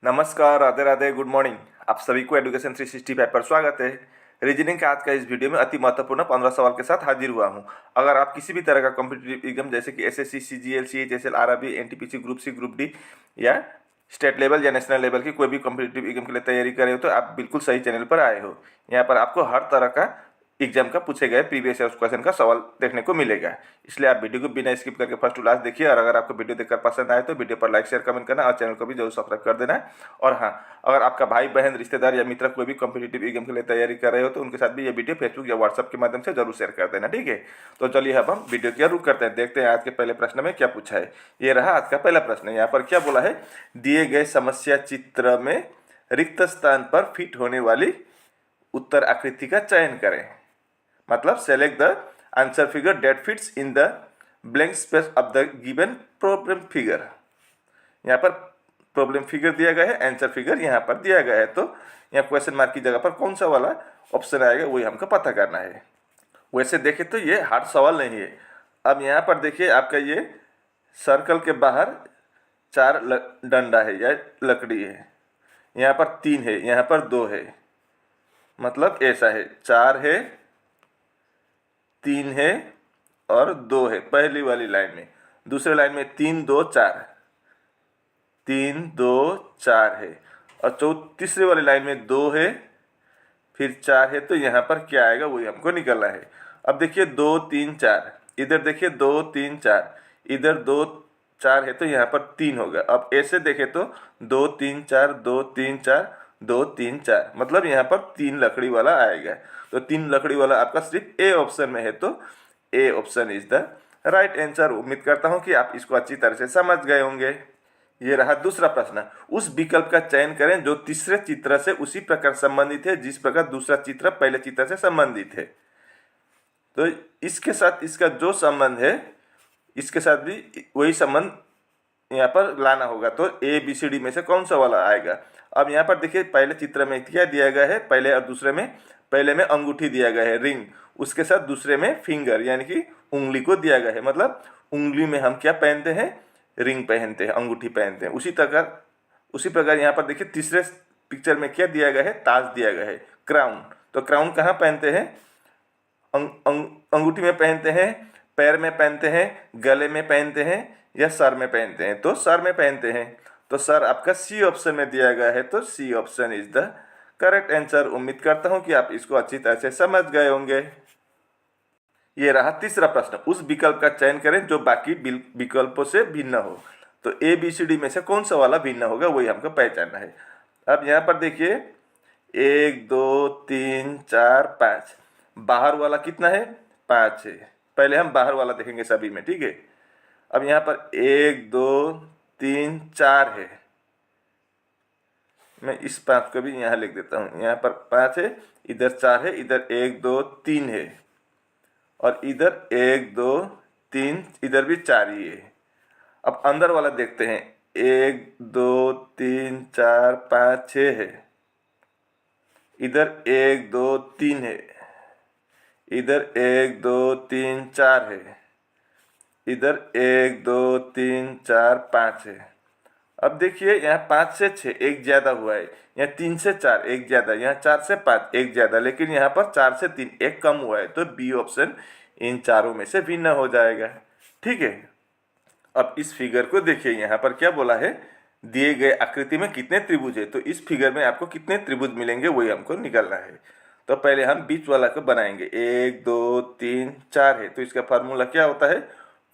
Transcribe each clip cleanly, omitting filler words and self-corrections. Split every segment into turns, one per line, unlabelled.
नमस्कार, Radhe Radhe, good morning. आप सभी को एजुकेशन 365 पर स्वागत है। रीजनिंग का आज का इस वीडियो में अति महत्वपूर्ण 15 सवाल के साथ हाजिर हुआ हूं। अगर आप किसी भी तरह का कॉम्पिटिटिव एग्जाम जैसे कि SSC, CGL, CHSL, RRB, NTPC, group C, group D या स्टेट लेवल या नेशनल लेवल की कोई भी कॉम्पिटिटिव एग्जाम के लिए तैयारी कर रहे हो तो आप बिल्कुल सही चैनल पर आए हो। यहाँ पर आपको हर तरह का एग्जाम का पूछे गए प्रीवियस ईयर क्वेश्चन का सवाल देखने को मिलेगा। इसलिए आप वीडियो को बिना स्किप करके फर्स्ट टू लास्ट देखिए। और अगर आपको वीडियो देखकर पसंद आए तो वीडियो पर लाइक, शेयर, कमेंट करना और चैनल को भी जरूर सब्सक्राइब कर देना है। और हाँ, अगर आपका भाई, बहन, रिश्तेदार या मित्र कोई भी कॉम्पिटिटिव एग्जाम के लिए तैयारी कर रहे हो तो उनके साथ भी ये वीडियो फेसबुक या व्हाट्सअप के माध्यम से जरूर शेयर कर देना, ठीक है। तो चलिए अब हम वीडियो की रुक करते हैं, देखते हैं आज के पहले प्रश्न में क्या पूछा है। ये रहा आज का पहला प्रश्न। यहाँ पर क्या बोला है, दिए गए समस्या चित्र में रिक्त स्थान पर फिट होने वाली उत्तर आकृति का चयन करें। मतलब select the answer figure that fits in the blank space of the given problem figure. यहाँ पर प्रॉब्लम फिगर दिया गया है, आंसर फिगर यहाँ पर दिया गया है। तो यहाँ क्वेश्चन मार्क की जगह पर कौन सा वाला ऑप्शन आएगा वही हमको पता करना है। वैसे देखें तो ये हार्ड सवाल नहीं है। अब यहाँ पर देखिए, आपका ये सर्कल के बाहर 4 डंडा है या लकड़ी है, यहाँ पर 3 है, यहाँ पर 2 है। मतलब ऐसा है, 4 है, 3 है और 2 है पहली वाली लाइन में। दूसरे लाइन में 3 2 4, 3 2 4 है। और तीसरे वाली लाइन में 2 है, फिर 4 है। तो यहाँ पर क्या आएगा वही हमको निकलना है। अब देखिए 2 3 4, इधर देखिए 2 3 4, इधर 2 4 है तो यहाँ पर 3 होगा। अब ऐसे देखे तो 2 3 4 2 3 4 2 3 4, मतलब यहाँ पर 3 लकड़ी वाला आएगा। तो 3 लकड़ी वाला आपका सिर्फ ए ऑप्शन में है, तो ए option is the right answer. उम्मीद करता हूँ कि आप इसको अच्छी तरह से समझ गए होंगे। ये रहा दूसरा प्रश्न। उस विकल्प का चयन करें जो तीसरे चित्र से उसी प्रकार संबंधित है जिस प्रकार दूसरा चित्र पहले चित्र से संबंधित है। तो इसके साथ इसका जो संबंध है, इसके साथ भी वही संबंध यहाँ पर लाना होगा। तो ए बी सी डी में से कौन सा वाला आएगा। अब यहाँ पर देखिए, पहले चित्र में क्या दिया गया है, पहले और दूसरे में, पहले में अंगूठी दिया गया है, रिंग, उसके साथ दूसरे में फिंगर यानी कि उंगली को दिया गया है। मतलब उंगली में हम क्या पहनते हैं, रिंग पहनते हैं, अंगूठी पहनते हैं। उसी प्रकार यहाँ पर देखिए तीसरे पिक्चर में क्या दिया गया है, ताज दिया गया है, क्राउन। तो क्राउन कहाँ पहनते हैं, अंगूठी में पहनते हैं, पैर में पहनते हैं, गले में पहनते हैं या सर में पहनते हैं। तो सर में पहनते हैं। तो सर आपका सी ऑप्शन में दिया गया है, तो C option is the correct answer. उम्मीद करता हूं कि आप इसको अच्छी तरह से समझ गए होंगे। ये रहा तीसरा प्रश्न। उस विकल्प का चयन करें जो बाकी विकल्पों से भिन्न हो। तो ए बी सी डी में से कौन सा वाला भिन्न होगा वही हमको पहचानना है। अब यहाँ पर देखिए 1 2 3 4 5, बाहर वाला कितना है, 5 है। पहले हम बाहर वाला देखेंगे सभी में, ठीक है। अब यहाँ पर 1 2 3 4 है। मैं इस 5 को भी यहाँ लिख देता हूँ। यहाँ पर 5 है, इधर 4 है, इधर 1 2 3 है और इधर 1 2 3, इधर भी 4 ही है। अब अंदर वाला देखते हैं, 1 2 3 4 5 6 है, इधर 1 2 3 है, इधर 1 2 3 4 है, इधर 1 2 3 4 5 है। अब देखिए यहाँ 5 से 6 एक ज़्यादा हुआ है, यहाँ 3 से 4 एक ज़्यादा, यहाँ 4 से 5 एक ज़्यादा, लेकिन यहाँ पर 4 से 3 एक कम हुआ है। तो बी ऑप्शन इन चारों में से भिन्न हो जाएगा, ठीक है। अब इस फिगर को देखिए, यहाँ पर क्या बोला है, दिए गए आकृति में कितने त्रिभुज है। तो इस फिगर में आपको कितने त्रिभुज मिलेंगे वही हमको निकालना है। तो पहले हम बीच वाला को बनाएंगे। 1 2 3 4 है, तो इसका फार्मूला क्या होता है,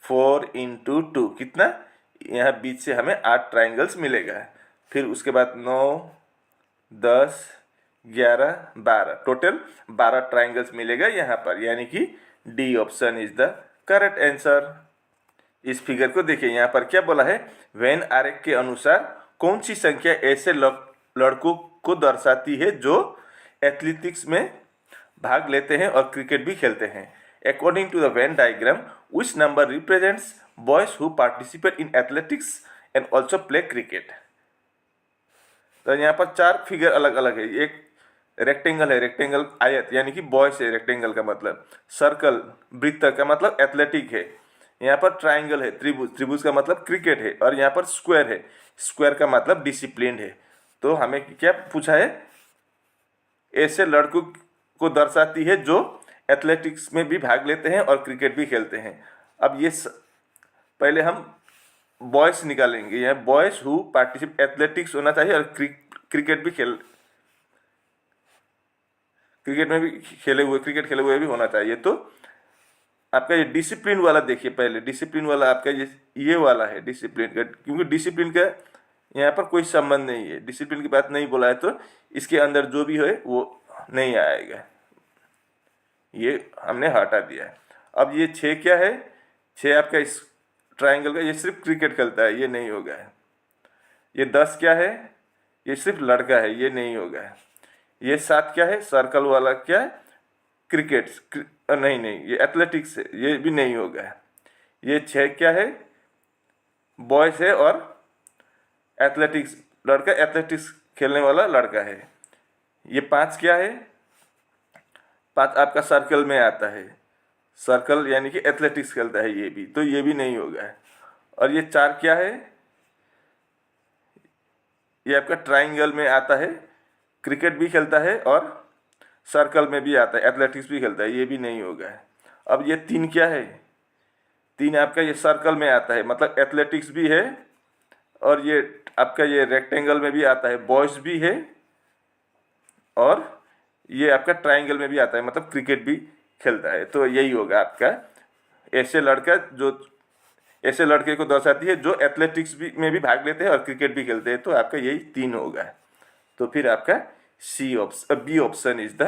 4 × 2, कितना, यहाँ बीच से हमें 8 ट्राइंगल्स मिलेगा। फिर उसके बाद 9 10 11 12, टोटल 12 ट्राइंगल्स मिलेगा यहाँ पर, यानी कि D option is the correct answer. इस फिगर को देखिए, यहाँ पर क्या बोला है, वेन आरेख के अनुसार कौन सी संख्या ऐसे लड़कों को दर्शाती है जो एथलेटिक्स में भाग लेते हैं और क्रिकेट भी खेलते हैं। According to the Venn diagram, which number represents boys who participate in athletics and also play cricket. तो यहाँ पर 4 फिगर अलग अलग है। एक रेक्टेंगल है, रेक्टेंगल आयत यानी कि बॉयज है, रेक्टेंगल का मतलब, सर्कल वृत्त का मतलब एथलेटिक है, यहाँ पर ट्राइंगल है, त्रिभुज, त्रिभुज का मतलब क्रिकेट है, और यहाँ पर स्क्वायर है, स्क्वायर का मतलब डिसिप्लिन है। तो हमें क्या पूछा है, ऐसे लड़कों को दर्शाती है जो एथलेटिक्स में भी भाग लेते हैं और क्रिकेट भी खेलते हैं। अब ये पहले हम बॉयज़ निकालेंगे, यह बॉयज़ हु पार्टिसिपेट एथलेटिक्स होना चाहिए और क्रिकेट क्रिकेट खेले हुए भी होना चाहिए। तो आपका ये डिसिप्लिन वाला देखिए, पहले डिसिप्लिन वाला आपका ये वाला है डिसिप्लिन का, क्योंकि डिसिप्लिन का यहाँ पर कोई संबंध नहीं है, डिसिप्लिन की बात नहीं बोला है, तो इसके अंदर जो भी है वो नहीं आएगा, ये हमने हटा दिया है। अब ये 6 क्या है, 6 आपका इस ट्राइंगल का, ये सिर्फ क्रिकेट खेलता है, ये नहीं होगा। ये 10 क्या है, ये सिर्फ लड़का है, ये नहीं होगा। ये 7 क्या है, सर्कल वाला क्या है, क्रिकेट नहीं, ये एथलेटिक्स है, ये भी नहीं होगा। ये 6 क्या है, बॉयज़ है और एथलेटिक्स लड़का, एथलेटिक्स खेलने वाला लड़का है। ये 5 क्या है, 5 आपका सर्कल में आता है, सर्कल यानी कि एथलेटिक्स खेलता है ये भी, तो ये भी नहीं होगा। और ये 4 क्या है, ये आपका ट्राइंगल में आता है, क्रिकेट भी खेलता है और सर्कल में भी आता है, एथलेटिक्स भी खेलता है, ये भी नहीं होगा। अब ये 3 क्या है, 3 आपका ये सर्कल में आता है, मतलब एथलेटिक्स भी है और ये आपका ये रेक्टेंगल में भी आता है, बॉयज़ भी है और ये आपका ट्राइंगल में भी आता है, मतलब क्रिकेट भी खेलता है। तो यही होगा आपका ऐसे लड़के को दर्शाती है जो एथलेटिक्स में भी भाग लेते हैं और क्रिकेट भी खेलते हैं। तो आपका यही 3 होगा। तो फिर आपका B option is the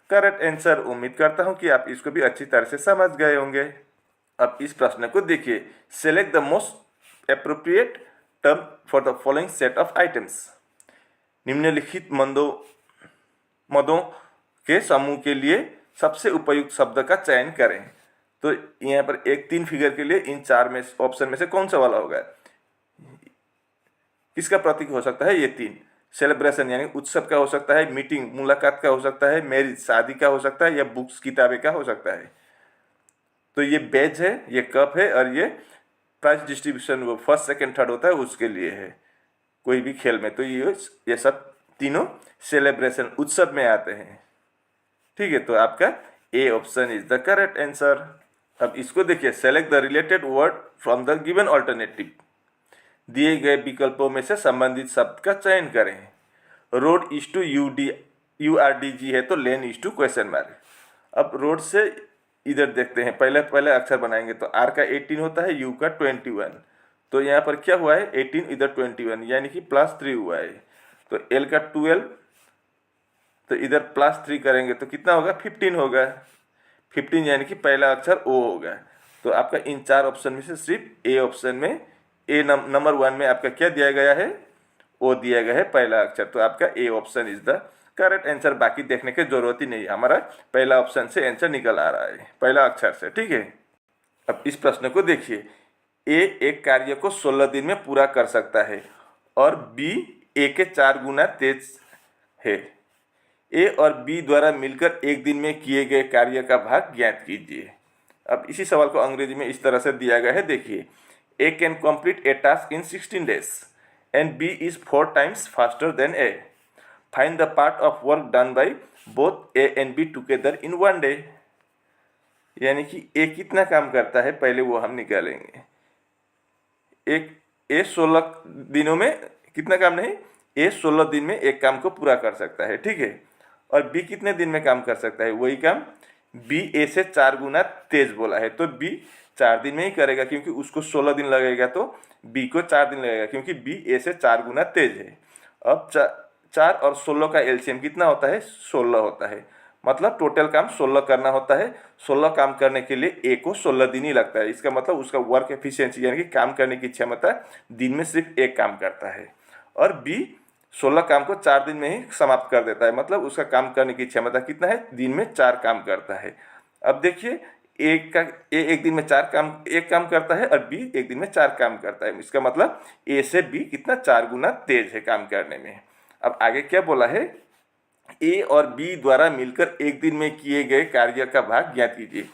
correct answer. उम्मीद करता हूँ कि आप इसको भी अच्छी तरह से समझ गए होंगे। अब इस प्रश्न को देखिए, select the most appropriate term for the following set of items. निम्नलिखित मदों के समूह के लिए सबसे उपयुक्त शब्द का चयन करें। तो यहाँ पर 3 फिगर के लिए इन 4 में ऑप्शन में से कौन सा वाला होगा, किसका प्रतीक हो सकता है, ये 3। सेलिब्रेशन यानी उत्सव का हो सकता है, मीटिंग मुलाकात का हो सकता है, मैरिज शादी का हो सकता है, या बुक्स किताबें का हो सकता है। तो ये बैज है, ये कप है और ये प्राइज डिस्ट्रीब्यूशन वो फर्स्ट सेकंड थर्ड होता है उसके लिए है, कोई भी खेल में। तो ये सब तीनों सेलिब्रेशन उत्सव में आते हैं। ठीक है, तो आपका ए option is the correct answer. अब इसको देखिए, select the related word from the given alternative. दिए गए विकल्पों में से संबंधित शब्द का चयन करें। रोड इज टू URDG है, तो lane is to question mark. अब रोड से इधर देखते हैं, पहले अक्षर बनाएंगे, तो R का 18 होता है, U का 21। तो यहाँ पर क्या हुआ है, 18 इधर 21 यानी कि +3 हुआ है। तो L का 12, तो इधर +3 करेंगे तो कितना होगा, 15 होगा। 15 यानी कि पहला अक्षर O होगा। तो आपका इन 4 ऑप्शन में से सिर्फ ए ऑप्शन में नंबर 1 में आपका क्या दिया गया है, O दिया गया है पहला अक्षर। तो आपका ए option is the correct answer. बाकी देखने की जरूरत ही नहीं है, हमारा पहला ऑप्शन से आंसर निकल आ रहा है, पहला अक्षर से। ठीक है, अब इस प्रश्न को देखिए, ए एक कार्य को 16 दिन में पूरा कर सकता है और बी ए के 4 गुना तेज है। ए और बी द्वारा मिलकर एक दिन में किए गए कार्य का भाग ज्ञात कीजिए। अब इसी सवाल को अंग्रेजी में इस तरह से दिया गया है, देखिए, A can complete a task in 16 days and B is 4 times faster than A. Find the part of work done by both A and B together in 1 day। यानी कि ए कितना काम करता है, पहले वो हम निकालेंगे। ए 16 दिनों में कितना काम नहीं, ए 16 दिन में एक काम को पूरा कर सकता है। ठीक है, और बी कितने दिन में काम कर सकता है, वही काम बी ए से 4 गुना तेज बोला है, तो बी 4 दिन में ही करेगा, क्योंकि उसको 16 दिन लगेगा तो बी को 4 दिन लगेगा, क्योंकि बी ए से 4 गुना तेज है। अब 4 और 16 का एलसीएम कितना होता है, 16 होता है, मतलब टोटल काम 16 करना होता है। 16 काम करने के लिए ए को 16 दिन ही लगता है। इसका मतलब उसका वर्क एफिशिएंसी यानी कि काम करने की क्षमता दिन में सिर्फ एक काम करता है, और बी 16 काम को 4 दिन में ही समाप्त कर देता है, मतलब उसका काम करने की क्षमता कितना है, दिन में 4 काम करता है। अब देखिए, ए एक दिन में एक काम करता है और बी एक दिन में 4 काम करता है। इसका मतलब ए से बी कितना 4 गुना तेज है काम करने में। अब आगे क्या बोला है, ए और बी द्वारा मिलकर एक दिन में किए गए कार्य का भाग ज्ञात कीजिए।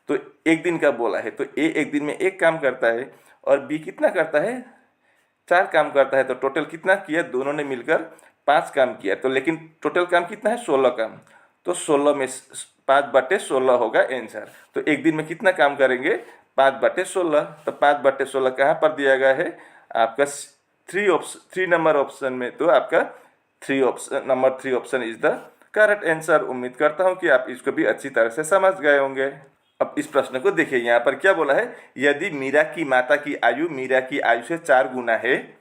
तो एक दिन का बोला है, तो ए एक दिन में एक काम करता है और बी कितना करता है, 4 काम करता है तो टोटल कितना किया, दोनों ने मिलकर 5 काम किया। तो लेकिन टोटल काम कितना है, 16 काम। तो 16 में 5/16 होगा आंसर। तो एक दिन में कितना काम करेंगे, 5/16। तो 5/16 कहाँ पर दिया गया है, आपका 3 नंबर ऑप्शन में। तो आपका 3 option is the correct answer. उम्मीद करता हूँ कि आप इसको भी अच्छी तरह से समझ गए होंगे। अब इस प्रश्न को देखिए, यहाँ पर क्या बोला है, यदि मीरा की माता की आयु मीरा की आयु से 4 गुना है,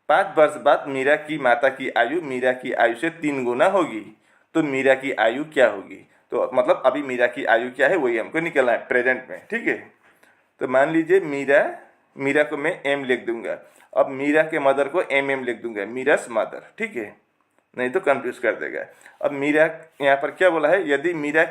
5 वर्ष बाद मीरा की माता की आयु मीरा की आयु से 3 गुना होगी, तो मीरा की आयु क्या होगी। तो मतलब अभी मीरा की आयु क्या है वही हमको निकलना है प्रेजेंट में, ठीक है। तो मान लीजिए मीरा को मैं एम लिख दूंगा। अब मीरा के मदर को एम लिख दूंगा, मीरास मदर, ठीक है, नहीं तो कंफ्यूज कर देगा। अब मीरा, यहाँ पर क्या बोला है, यदि मीरा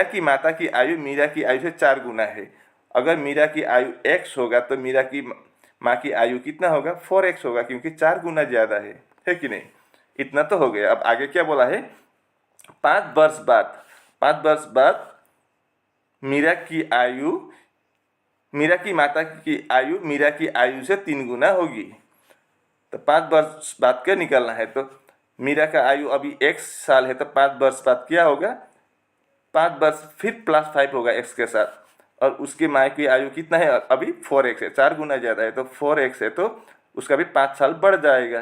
की माता की आयु मीरा की आयु से 4 गुना है। अगर मीरा की आयु x होगा तो मीरा की माँ की आयु कितना होगा, 4x होगा, क्योंकि 4 गुना ज़्यादा है कि नहीं। इतना तो हो गया। अब आगे क्या बोला है, 5 वर्ष बाद मीरा की माता की आयु मीरा की आयु से 3 गुना होगी। तो 5 वर्ष बाद क्या निकलना है, तो मीरा का आयु अभी x साल है, तो 5 वर्ष बाद क्या होगा, 5 वर्ष फिर +5 होगा x के साथ। और उसके माँ की आयु कितना है, अभी 4x है, 4 गुना ज़्यादा है, तो 4x है, तो उसका भी 5 साल बढ़ जाएगा,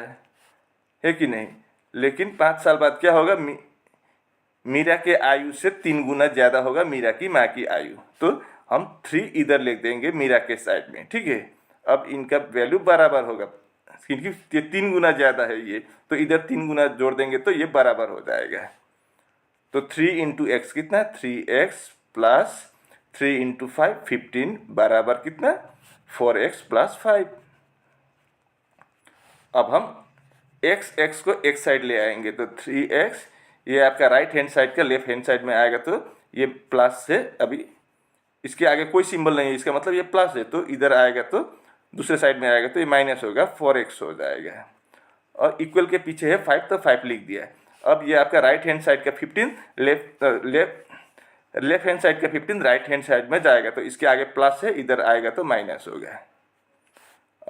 है कि नहीं। लेकिन 5 साल बाद क्या होगा, मीरा के आयु से 3 गुना ज़्यादा होगा मीरा की माँ की आयु। तो हम 3 इधर लिख देंगे मीरा के साइड में, ठीक है। अब इनका वैल्यू बराबर होगा, क्योंकि ये 3 गुना ज़्यादा है ये, तो इधर 3 गुना जोड़ देंगे तो ये बराबर हो जाएगा। तो 3 × x कितना, 3x प्लस 3 × 5 15 बराबर कितना, 4x + 5। अब हम x को एक साइड ले आएंगे, तो 3x ये आपका राइट हैंड साइड का लेफ्ट हैंड साइड में आएगा, तो ये प्लस से, अभी इसके आगे कोई सिंबल नहीं है, इसका मतलब ये प्लस है, तो इधर आएगा तो दूसरे साइड में आएगा तो ये माइनस होगा, 4x हो जाएगा। और इक्वल के पीछे है 5, तो 5 लिख दिया। अब ये आपका राइट हैंड साइड का 15 लेफ्ट हैंड साइड का 15 राइट हैंड साइड में जाएगा, तो इसके आगे प्लस है, इधर आएगा तो माइनस होगा।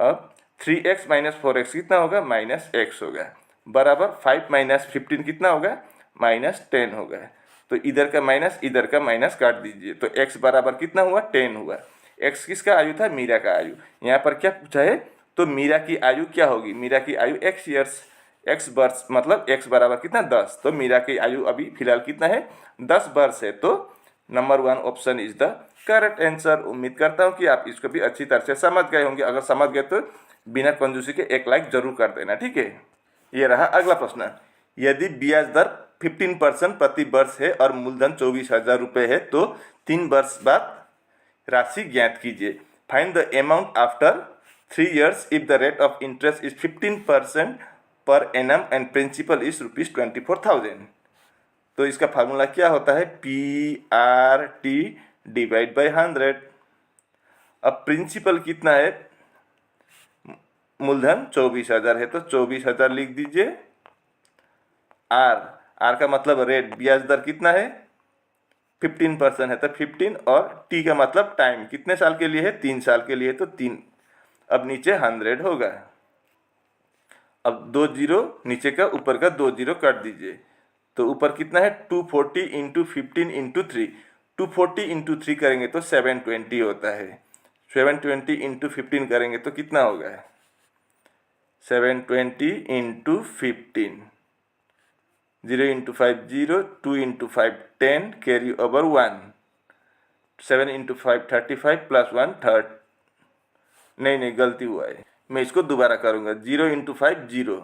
अब 3x - 4x कितना होगा, -x होगा, बराबर 5 - 15 कितना होगा, -10 होगा। तो इधर का माइनस इधर का माइनस काट दीजिए, तो x बराबर कितना हुआ, 10 हुआ। x किसका आयु था, मीरा का आयु। यहाँ पर क्या पूछा है, तो मीरा की आयु क्या होगी, मीरा की आयु x ईयर्स, x वर्ष, मतलब x बराबर कितना, 10। तो मीरा की आयु अभी फिलहाल कितना है, 10 वर्ष है। तो number 1 option is the correct answer. उम्मीद करता हूँ कि आप इसको भी अच्छी तरह से समझ गए होंगे। अगर समझ गए तो बिना कंजूसी के 1 लाइक जरूर कर देना, ठीक है। ये रहा अगला प्रश्न, यदि ब्याज दर 15% प्रति वर्ष है और मूलधन 24,000 रुपये है, तो 3 वर्ष बाद राशि ज्ञात कीजिए। Find the amount after 3 years if the rate of interest is 15% per annum and principal is ₹24,000। तो इसका फार्मूला क्या होता है, PRT / 100। अब प्रिंसिपल कितना है, मूलधन 24,000 है, तो 24,000 लिख दीजिए। आर का मतलब रेट, ब्याज दर कितना है, 15% है, तो 15, और टी का मतलब टाइम, कितने साल के लिए है, 3 साल के लिए, तो 3। अब नीचे 100 होगा। अब 2 जीरो नीचे का, ऊपर का 2 जीरो काट दीजिए, तो ऊपर कितना है, 240 × 15 × 3। 240 × 3 करेंगे तो 720 होता है। 720 × 15 करेंगे तो कितना होगा, 720 × 15, 0 × 5 0, 2 × 5 10, कैरी ओवर 1, 7 × 5 35 + 1 30। नहीं गलती हुआ है, मैं इसको दोबारा करूँगा। 0 × 5 0,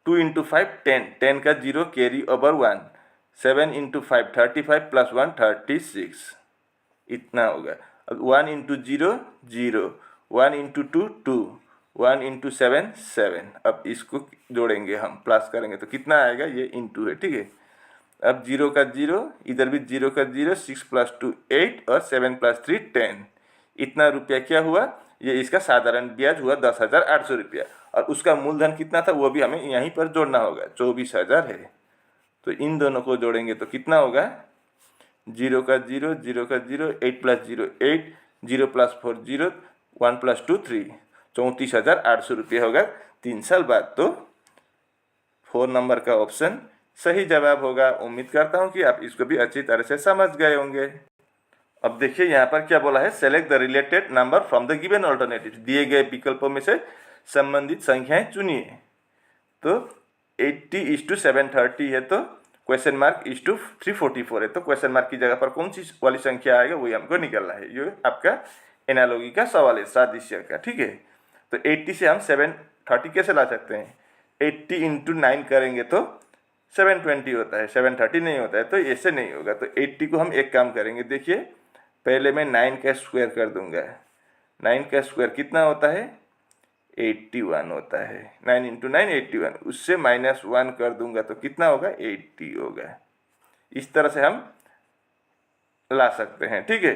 2 × 5 10, 10 का 0 कैरी ओवर 1, 7 × 5 35 + 1 36, इतना होगा। अब 1 × 0 0, 1 × 2 2, 1 × 7 7। अब इसको जोड़ेंगे, हम प्लस करेंगे तो कितना आएगा, ये इंटू है, ठीक है। अब 0 का 0, इधर भी 0 का 0, 6 + 2 8 और 7 + 3 10। इतना रुपया क्या हुआ, ये इसका साधारण ब्याज हुआ 10,800 रुपया। और उसका मूलधन कितना था वो भी हमें यहीं पर जोड़ना होगा, 24,000 है। तो इन दोनों को जोड़ेंगे तो कितना होगा, 0 का 0, 0 का 0, 8 + 0 8, 0 + 4 0, 1 + 2 3, 34,800 रुपये होगा 3 साल बाद। तो 4 नंबर का ऑप्शन सही जवाब होगा। उम्मीद करता हूँ कि आप इसको भी अच्छी तरह से समझ गए होंगे। अब देखिए यहाँ पर क्या बोला है, select the related number from the given alternative. दिए गए विकल्पों में से संबंधित संख्याएं चुनिए। तो 80:730 है, तो क्वेश्चन मार्क =344 है, तो क्वेश्चन मार्क की जगह पर कौन सी वाली संख्या आएगा वही हमको निकलना है। ये आपका एनालॉजी का सवाल है, सादृश्य का। ठीक है, तो 80 से हम 730 कैसे ला सकते हैं? 80 × 9 करेंगे तो 720 होता है, 730 नहीं होता है, तो ऐसे नहीं होगा। तो 80 को हम एक काम करेंगे, देखिए पहले मैं 9 का स्क्वायर कर दूंगा। 9 का स्क्वायर कितना होता है? 81 होता है। 9 × 9 81, उससे -1 कर दूंगा तो कितना होगा? 80 होगा। इस तरह से हम ला सकते हैं। ठीक है,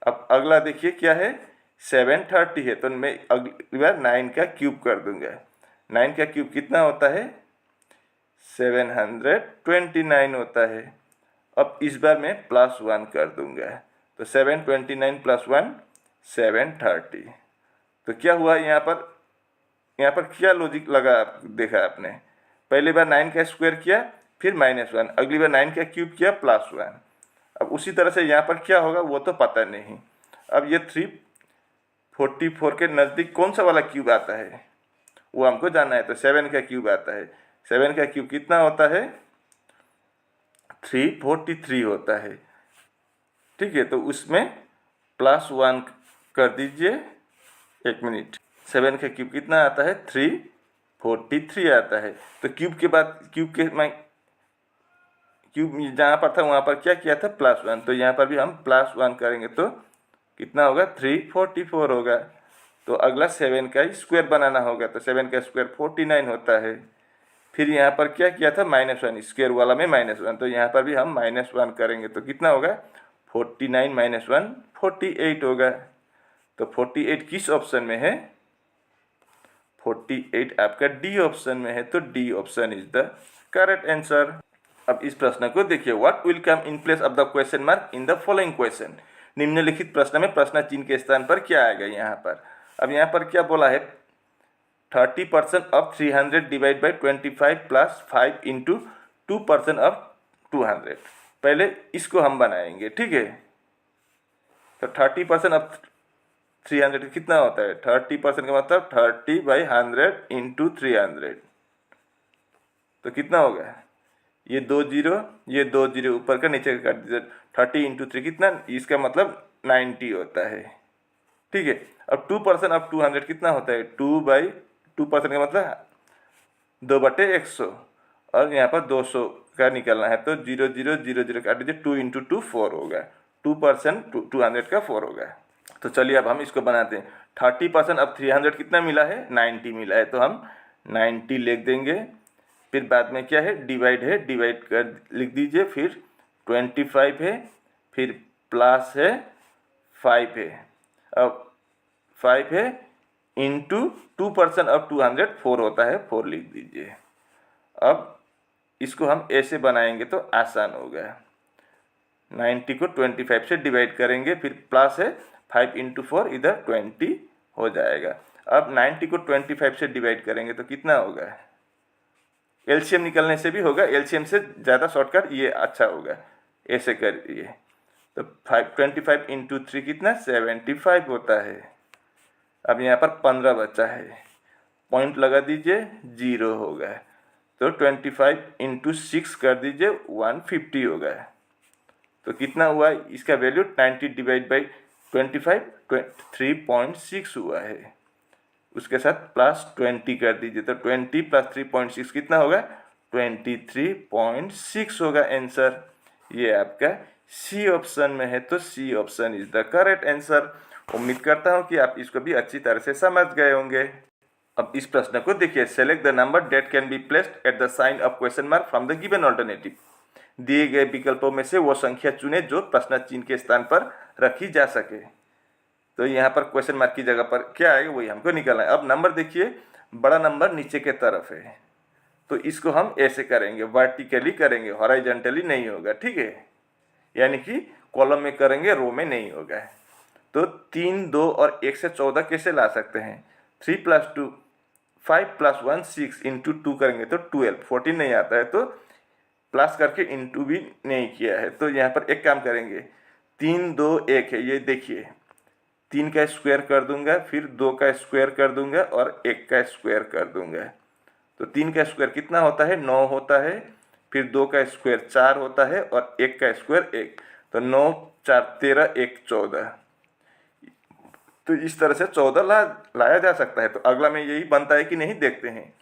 अब अगला देखिए क्या है, 730 है, तो मैं अगली बार 9 का क्यूब कर दूंगा। 9 का क्यूब कितना होता है? 729 होता है। अब इस बार मैं +1 कर दूंगा, तो 729 + 1 730। तो क्या हुआ यहाँ पर क्या लॉजिक लगा देखा आपने? पहली बार 9 का स्क्वायर किया, फिर -1, अगली बार 9 का क्यूब किया, +1। अब उसी तरह से यहाँ पर क्या होगा वो तो पता नहीं। अब ये 344 के नज़दीक कौन सा वाला क्यूब आता है वो हमको जानना है। तो 7 का क्यूब आता है। 7 का क्यूब कितना होता है? 343 होता है। ठीक है, तो उसमें +1 कर दीजिए। एक मिनट, 7 का क्यूब कितना आता है? 343 आता है। तो क्यूब के बाद क्यूब जहाँ पर था वहाँ पर क्या किया था? +1, तो यहाँ पर भी हम +1 करेंगे तो कितना होगा? 344 होगा। तो अगला 7 का स्क्वायर बनाना होगा, तो 7 का स्क्वायर 49 होता है। फिर यहाँ पर क्या किया था? -1, स्क्वायर वाला में -1, तो यहाँ पर भी हम -1 करेंगे तो कितना होगा? 49 - 1 48 होगा। तो 48 किस ऑप्शन में है? 48 आपका डी ऑप्शन में है, तो D option is the correct answer. अब इस प्रश्न को देखिए, what will come in place of the question mark in the following question. निम्नलिखित प्रश्न में प्रश्न चिन्ह के स्थान पर क्या आएगा यहाँ पर? अब यहाँ पर क्या बोला है? 30% ऑफ 300 डिवाइड बाई 25 + 5 × 2% ऑफ 200। पहले इसको हम बनाएंगे। ठीक है, तो 30% ऑफ 300 कितना होता है? 30% का मतलब 30/100 × 300, तो कितना होगा? ये 2 0, ये 2 0 ऊपर का नीचे का काट दीजिए। 30 × 3 कितना? इसका मतलब 90 होता है। ठीक है, अब 2% ऑफ 200 कितना होता है? 2/2% का मतलब 2/100, और यहाँ पर 200 का निकलना है, तो 0 0 0 0 काट दीजिए। 2 × 2 4 होगा। 2% 200 का 4 होगा। तो चलिए अब हम इसको बनाते हैं। 30% अब 300 कितना मिला है? 90 मिला है, तो हम 90 लिख देंगे। फिर बाद में क्या है? डिवाइड है, डिवाइड कर लिख दीजिए। फिर 25 है, फिर प्लस है 5 है। अब 5 है इंटू 2% ऑफ 200 4 होता है, 4 लिख दीजिए। अब इसको हम ऐसे बनाएंगे तो आसान होगा। 90 को 25 से डिवाइड करेंगे, फिर प्लस है 5 × 4, इधर 20 हो जाएगा। अब 90 को 25 से डिवाइड करेंगे तो कितना होगा? एलसीएम निकलने से भी होगा, एलसीएम से ज़्यादा शॉर्टकट ये अच्छा होगा, ऐसे करिए। तो 25 × 3 कितना? 75 होता है। अब यहाँ पर 15 बचा है, पॉइंट लगा दीजिए, 0 होगा। तो 25 × 6 कर दीजिए, 150 होगा। तो कितना हुआ? इसका वैल्यू 90 डिवाइड बाई 25 3.6 हुआ है। उसके साथ +20 कर दीजिए, तो 20 + 3.6 कितना होगा? 23.6 होगा आंसर। ये आपका सी ऑप्शन में है, तो C option is the correct answer. उम्मीद करता हूँ कि आप इसको भी अच्छी तरह से समझ गए होंगे। अब इस प्रश्न को देखिए, select the number that can be placed at the sign of question mark from the given alternative. दिए गए विकल्पों में से वो संख्या चुने जो प्रश्न चिन्ह के स्थान पर रखी जा सके। तो यहाँ पर क्वेश्चन मार्क की जगह पर क्या आएगा वही हमको निकालना है। अब नंबर देखिए, बड़ा नंबर नीचे के तरफ है, तो इसको हम ऐसे करेंगे, वर्टिकली करेंगे, हॉरिजॉन्टली नहीं होगा। ठीक है, यानी कि कॉलम में करेंगे, रो में नहीं होगा। तो 3, 2 और 1 से 14 कैसे ला सकते हैं? 3 + 2 5 + 1 6 इंटू 2 करेंगे तो 12, 14 नहीं आता है तो प्लस करके इंटू भी नहीं किया है। तो यहाँ पर एक काम करेंगे, 3, 2, 1 है, ये देखिए 3 का स्क्वायर कर दूंगा, फिर 2 का स्क्वायर कर दूंगा और 1 का स्क्वायर कर दूंगा। तो 3 का स्क्वायर कितना होता है? 9 होता है, फिर 2 का स्क्वायर 4 होता है और 1 का स्क्वायर 1, तो 9 4 13 1 14। तो इस तरह से 14 लाया जा सकता है। तो अगला में यही बनता है कि नहीं, देखते हैं।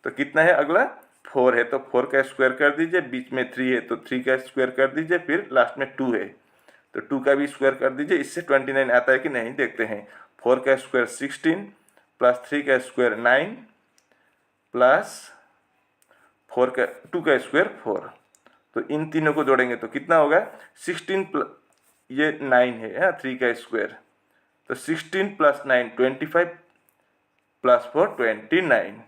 तो कितना है अगला? 4 है, तो 4 का स्क्वायर कर दीजिए, बीच में 3 है तो 3 का स्क्वायर कर दीजिए, फिर लास्ट में 2 है तो 2 का भी स्क्वायर कर दीजिए। इससे 29 आता है कि नहीं, देखते हैं। 4 का स्क्वायर 16 प्लस 3 का स्क्वायर 9 प्लस 2 का स्क्वायर 4। तो इन तीनों को जोड़ेंगे तो कितना होगा? 16 प्लस ये 9 है 3 का स्क्वायर, तो 16 + 9 25 + 4 29।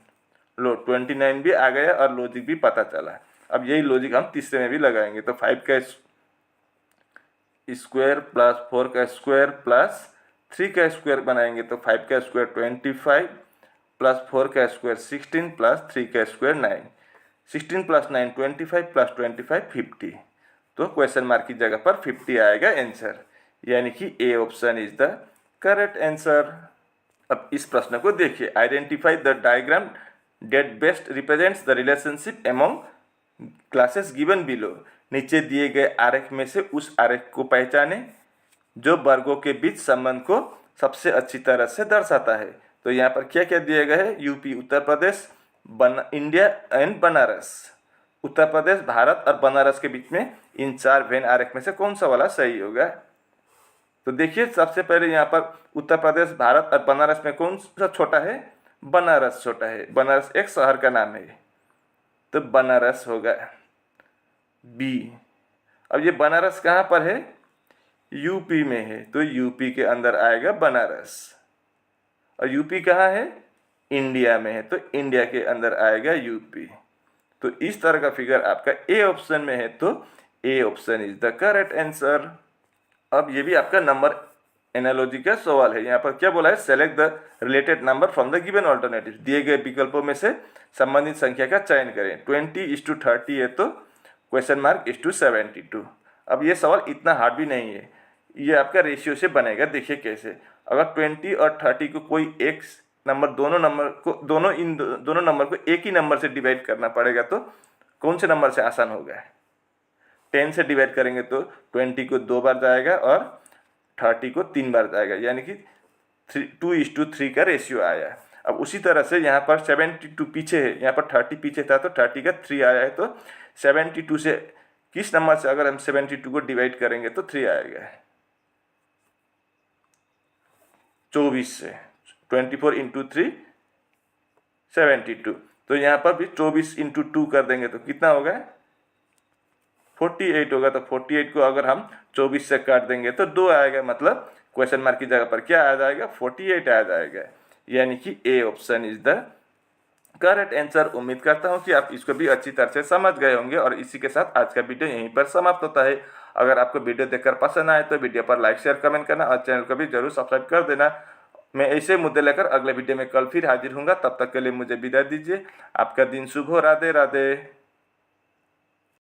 लो 29 भी आ गया और लॉजिक भी पता चला। अब यही लॉजिक हम तीसरे में भी लगाएंगे। तो 5 का स्क्वायर प्लस 4 का स्क्वायर प्लस 3 का स्क्वायर बनाएंगे तो 5 का स्क्वायर 25 प्लस 4 का स्क्वायर 16 प्लस 3 का स्क्वायर 9। 16 + 9 25 + 25 50। तो क्वेश्चन मार्क की जगह पर 50 आएगा आंसर, यानी कि A option is the correct answer. अब इस प्रश्न को देखिए, identify the diagram that best represents the relationship among classes given below. नीचे दिए गए आरेख में से उस आरेख को पहचाने जो वर्गों के बीच संबंध को सबसे अच्छी तरह से दर्शाता है। तो यहाँ पर क्या क्या दिया गया है? UP, Uttar Pradesh, India and Banaras. Uttar Pradesh, Bharat और बनारस के बीच में इन 4 वेन आरेख में से कौन सा वाला सही होगा? तो देखिए, सबसे पहले यहाँ पर उत्तर प्रदेश, भारत और बनारस में कौन सा छोटा है? बनारस छोटा है। बनारस एक शहर का नाम है, तो बनारस होगा बी। अब ये बनारस कहाँ पर है? यूपी में है, तो यूपी के अंदर आएगा बनारस। और यूपी कहाँ है? इंडिया में है, तो इंडिया के अंदर आएगा यूपी। तो इस तरह का फिगर आपका ए ऑप्शन में है, तो ए option is the correct answer. अब ये भी आपका नंबर एनालॉजी का सवाल है। यहाँ पर क्या बोला है? Select the related number from the given alternative. दिए गए विकल्पों में से संबंधित संख्या का चयन करें। 20:30 है तो क्वेश्चन मार्क /72। अब ये सवाल इतना हार्ड भी नहीं है, ये आपका रेशियो से बनेगा। देखिए कैसे, अगर 20 और 30 को कोई एक नंबर, दोनों नंबर को एक ही नंबर से डिवाइड करना पड़ेगा, तो कौन से नंबर से आसान होगा? 10 से डिवाइड करेंगे तो 20 को 2 बार जाएगा और 30 को 3 बार जाएगा, यानी कि 2:3 का रेशियो आया। अब उसी तरह से यहाँ पर 72 पीछे है, यहाँ पर 30 पीछे था तो 30 का 3 आया है। तो 72 से किस नंबर से अगर हम 72 को डिवाइड करेंगे तो 3 आएगा? 24 से। 24 × 3 72। तो यहाँ पर भी 24 × 2 कर देंगे तो कितना होगा? 48 होगा। तो 48 को अगर हम 24 से काट देंगे तो 2 आएगा, मतलब क्वेश्चन मार्क की जगह पर क्या आ जाएगा? 48 आ जाएगा, यानी कि A option is the correct answer. उम्मीद करता हूं कि आप इसको भी अच्छी तरह से समझ गए होंगे। और इसी के साथ आज का वीडियो यहीं पर समाप्त होता है। अगर आपको वीडियो देखकर पसंद आए तो वीडियो पर लाइक, शेयर, कमेंट करना और चैनल को भी जरूर सब्सक्राइब कर देना। मैं ऐसे मुद्दे लेकर अगले वीडियो में कल फिर हाजिर हूँगा। तब तक के लिए मुझे विदाई दीजिए। आपका दिन शुभ हो। राधे राधे।